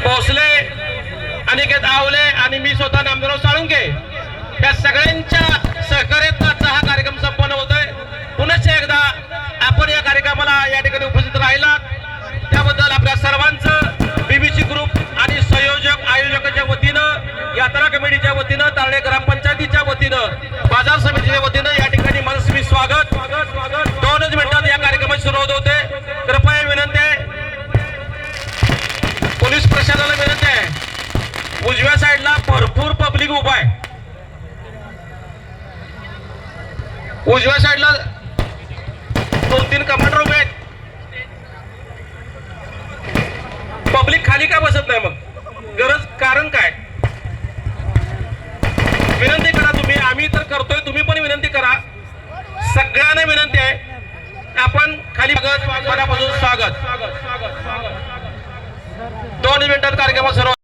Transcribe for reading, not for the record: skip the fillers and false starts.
भोसले, अनिकेत आवले आणि मी स्वतः नामदेवराव साळुंके या सगळ्यांच्या सहकार्यातून हा कार्यक्रम संपन्न होतोय। पुन्हा एकदा आपण या कार्यक्रमाला या ठिकाणी उपस्थित राहिलात त्याबद्दल आपल्या सर्वांचं बीबीसी ग्रुप आणि संयोजक आयोजकांच्या वतीनं, यात्रा कमिटीच्या वतीनं, तारणे ग्रामपंचायतीच्या वतीनं, बाजार समितीच्या वतीनं या ठिकाणी मनस्वी स्वागत। 2 मिनिटात या कार्यक्रमाची सुरुवात होते। कृपया विनंती आहे, पोलीस प्रशासनाला विनंती आहे, उजव्या साईडला भरपूर पब्लिक उभा आहे। उजव्या साईडला 2-3 कमांडर उभे आहेत। पब्लिक खाली का बसत नाही मग? गरज कारण काय? विनंती करा तुम्ही, आम्ही तर करतोय, तुम्ही पण विनंती करा। सगळ्यांना विनंती आहे, आपण खाली मनापासून स्वागत। 2 मिनिटात कार्यक्रम सुरू